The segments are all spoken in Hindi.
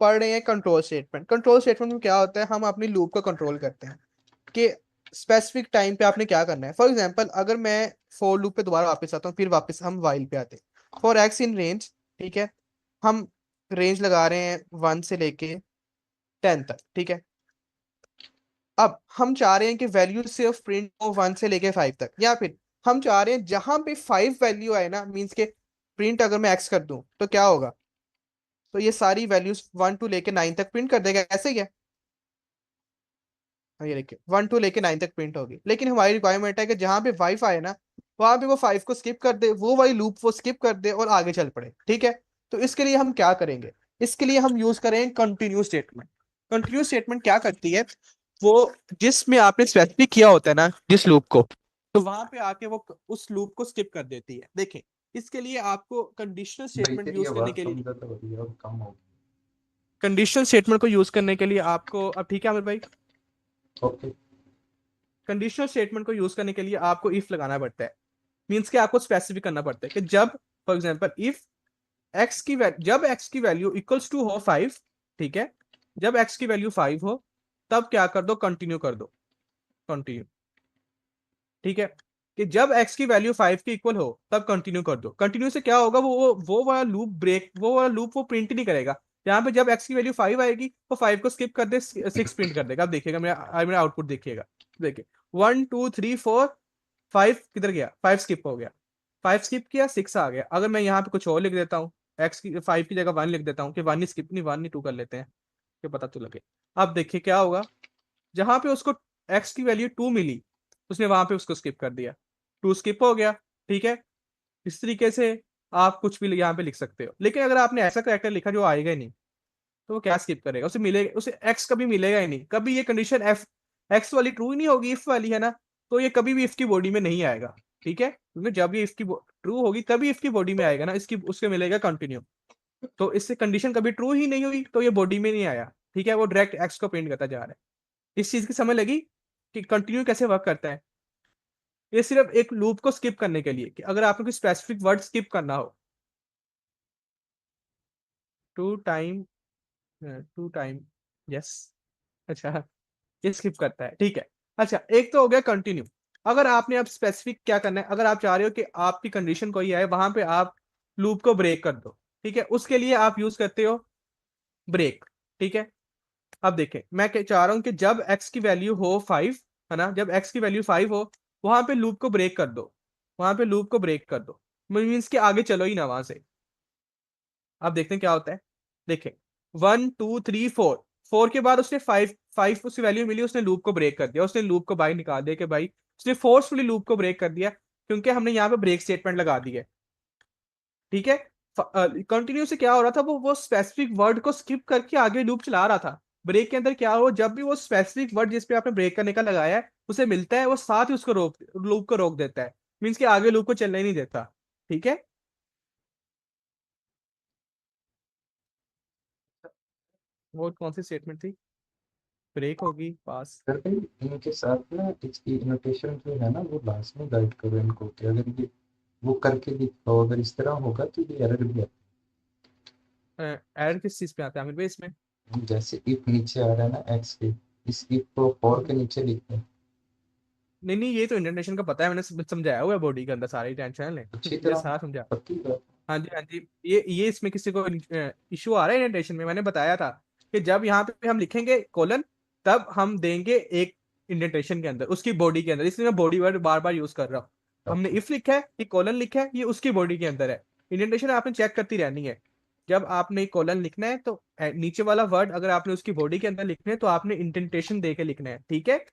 पढ़ रहे हैं कंट्रोल स्टेटमेंट। कंट्रोल स्टेटमेंट में क्या होता है, हम अपनी लूप को कंट्रोल करते हैं कि स्पेसिफिक टाइम पे आपने क्या करना है। फॉर एग्जांपल अगर मैं फॉर लूप पे दोबारा वापस आता हूँ, फिर वापस हम वाइल पे आते हैं। फॉर एक्स इन रेंज, ठीक है, हम रेंज लगा रहे हैं 1 से लेके 10 तक, ठीक है। अब हम चाह रहे हैं कि वैल्यू सिर्फ प्रिंट हो 1 से लेके 5 तक, या फिर हम चाह रहे हैं जहां पे 5 वैल्यू आए ना, मीन्स के प्रिंट अगर मैं एक्स कर दूं तो क्या होगा, तो ये सारी वैल्यूज 1 टू लेके 9 तक प्रिंट कर देगा, ऐसे ही है। हाँ, ये देखिए 1 टू लेके 9 तक प्रिंट होगी। लेकिन हमारी रिक्वायरमेंट है कि जहां पे 5 आए ना, वहां पे वो 5 को स्किप कर दे, वो वाली लूप वो स्किप कर दे और आगे चल पड़े, ठीक है। तो इसके लिए हम क्या करेंगे, इसके लिए हम यूज करें कंटिन्यू स्टेटमेंट। कंटिन्यू स्टेटमेंट क्या करती है, वो जिसमें आपने स्पेसिफिक किया होता है ना जिस लूप को, तो वहां पे आके वो उस लूप को स्किप कर देती है। देखें, इसके लिए आपको कंडीशनल भाई स्टेटमेंट तेरी यूज करने आवाज के लिए, समझा तो बढ़िया, अब कम हो कंडीशनल स्टेटमेंट को यूज करने के लिए आपको, अब ठीक है आमिर भाई, गई। ओके। कंडीशनल स्टेटमेंट को यूज करने के लिए आपको इफ लगाना पड़ता है। मीन्स कि आपको स्पेसिफिक करना पड़ता है कि जब, फॉर एग्जांपल इफ जब एक्स की वैल्यू इक्वल्स टू हो 5, ठीक है, जब एक्स की वैल्यू 5 हो तब क्या कर दो, कंटिन्यू कर दो, कंटिन्यू, ठीक है। कि जब एक्स की वैल्यू 5 के इक्वल हो तब कंटिन्यू कर दो। कंटिन्यू से क्या होगा, वो वाला लूप ब्रेक, वो वाला लूप वो प्रिंट नहीं करेगा। यहाँ पे जब एक्स की वैल्यू 5 आएगी वो 5 को स्किप कर दे, 6 प्रिंट कर देगा। अब देखिएगा मेरा आउटपुट देखिएगा, देखिए 1 2 3 4 5 किधर गया, 5 स्किप हो गया, 5 स्किप किया, 6 आ गया। अगर मैं यहाँ पे कुछ और लिख देता हूँ, एक्स की 5 की जगह 1 लिख देता हूँ कि 1 ही स्किप नहीं, 1 नहीं 2 कर लेते हैं कि पता तो लगे। अब देखिए क्या होगा, जहां पे उसको एक्स की वैल्यू 2 मिली, उसने वहां पे उसको स्किप कर दिया, 2 स्किप हो गया, ठीक है। इस तरीके से आप कुछ भी यहाँ पे लिख सकते हो। लेकिन अगर आपने ऐसा करेक्टर लिखा जो आएगा ही नहीं, तो वो क्या स्किप करेगा, उसे मिलेगा, उसे एक्स कभी मिलेगा ही नहीं। कभी ये कंडीशन एफ एक्स वाली ट्रू ही नहीं होगी, इफ वाली है ना, तो ये कभी भी इफ की बॉडी में नहीं आएगा, ठीक है। क्योंकि जब ये इफ की ट्रू होगी तभी इफ की बॉडी में आएगा ना, इसकी उसके मिलेगा कंटिन्यू। तो इससे कंडीशन कभी ट्रू ही नहीं हुई तो ये बॉडी में नहीं आया, ठीक है, वो डायरेक्ट एक्स को प्रिंट करता जा रहा है। इस चीज की समझ लगी कि कंटिन्यू कैसे वर्क करता है। ये सिर्फ एक लूप को स्किप करने के लिए, कि अगर आपको कोई स्पेसिफिक वर्ड स्किप करना हो, two time, two time, yes, अच्छा, ये स्किप करता है, ठीक है। अच्छा, एक तो हो गया कंटिन्यू। अगर आपने अब स्पेसिफिक क्या करना है, अगर आप चाह रहे हो कि आपकी कंडीशन कोई है, वहां पे आप लूप को ब्रेक कर दो, ठीक है, उसके लिए आप यूज करते हो ब्रेक, ठीक है। अब देखें, मैं चाह रहा हूं कि जब एक्स की वैल्यू हो 5, है ना, जब एक्स की वैल्यू 5 हो, वहां पे लूप को ब्रेक कर दो, वहां पे लूप को ब्रेक कर दो, मीन्स के आगे चलो ही ना वहां से। अब देखते हैं क्या होता है, देखें 1 2 3 4, 4 के बाद उसने 5 5 उसकी वैल्यू मिली, उसने लूप को ब्रेक कर दिया, उसने लूप को बाहर निकाल दिया कि भाई उसने फोर्सफुली लूप को ब्रेक कर दिया, क्योंकि हमने यहाँ पे ब्रेक स्टेटमेंट लगा दी है, ठीक है। कंटिन्यू से क्या हो रहा था, वो स्पेसिफिक वर्ड को स्किप करके आगे लूप चला रहा था। ब्रेक के अंदर क्या हो, जब भी वो स्पेसिफिक वर्ड जिस पे आपने ब्रेक करने का लगाया है उसे मिलता है, वो साथ ही उसको लूप को रोक देता है, मीन्स के आगे लूप को चलने ही नहीं देता, ठीक है। वो कौन सी स्टेटमेंट थी, ब्रेक होगी पास। फिर भाई इनके साथ ना इसकी नोटेशन जो है ना वो लास्ट में गाइड करो इनको कि अगर ये वो करके दिखाओ, अगर इस तरह होगा तो ये एरर भी एरर किस चीज पे आता है आमिर भाई इसमें। आती है। जैसे इफ नीचे आ रहा है ना एक्स के, इस इफ को फॉर के नीचे लिखते हैं नहीं नहीं, ये तो इंडेंटेशन का पता है, मैंने समझाया हुआ है बॉडी के अंदर, सारी टेंशन है अच्छी ये तरह। सारा समझा। पक्की बात। हाँ जी हाँ जी, ये इसमें किसी को इशू आ रहा है इंडेंटेशन में, मैंने बताया था कि जब यहाँ पे हम लिखेंगे कोलन, तब हम देंगे एक इंडेंटेशन के अंदर, उसकी बॉडी के अंदर, इसलिए मैं बॉडी वर्ड बार बार यूज कर रहा हूँ। हमने ओके। इफ लिखा है कि कोलन लिखा है, ये उसकी बॉडी के अंदर है। इंडेंटेशन आपने चेक करती रहनी है। जब आपने कोलन लिखना है तो नीचे वाला वर्ड अगर आपने उसकी बॉडी के अंदर लिखना है तो आपने इंडेंटेशन दे के लिखना है, ठीक है।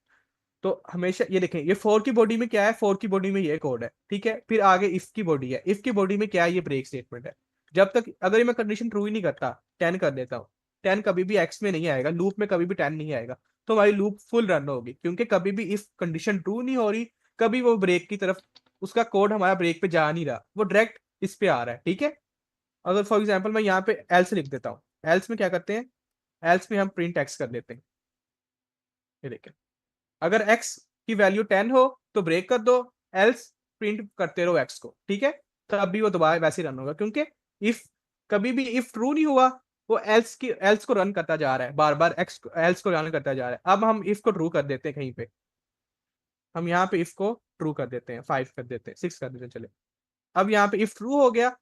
तो हमेशा ये देखें, ये 4 की बॉडी में क्या है, 4 की बॉडी में ये कोड है, ठीक है। फिर आगे इफ की बॉडी है, इफ की बॉडी में क्या है, ये ब्रेक स्टेटमेंट है। जब तक अगर ये मैं कंडीशन ट्रू ही नहीं करता, 10 कर देता हूँ, 10 कभी भी एक्स में नहीं आएगा, लूप में कभी भी 10 नहीं आएगा, तो हमारी लूप फुल रन होगी, क्योंकि कभी भी इफ कंडीशन ट्रू नहीं हो रही, कभी वो ब्रेक की तरफ, उसका कोड हमारा ब्रेक पे जा नहीं रहा, वो डायरेक्ट इस पे आ रहा है, ठीक है। अगर फॉर एग्जाम्पल मैं यहाँ पे एल्स लिख देता हूँ, एल्स में क्या करते हैं, एल्स में हम प्रिंट एक्स कर देते हैं, ये देखें, अगर x की वैल्यू 10 हो तो ब्रेक कर दो, एल्स प्रिंट करते रहो x को, ठीक है। तब भी वो दोबारा वैसे रन होगा, क्योंकि इफ कभी भी इफ ट्रू नहीं हुआ, वो एल्स को रन करता जा रहा है, बार बार एल्स को रन करता जा रहा है। अब हम इफ को ट्रू कर देते हैं कहीं पे, हम यहाँ पे इफ को ट्रू कर देते हैं, 5 कर देते हैं, 6 कर देते हैं, चले। अब यहाँ पे इफ ट्रू हो गया।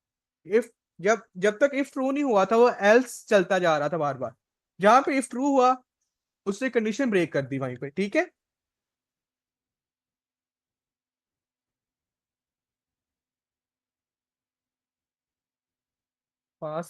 इफ जब जब तक इफ ट्रू नहीं हुआ था वो एल्स चलता जा रहा था बार बार। जहां पे इफ ट्रू हुआ उसने कंडीशन ब्रेक कर दी वहीं पे, ठीक है। पास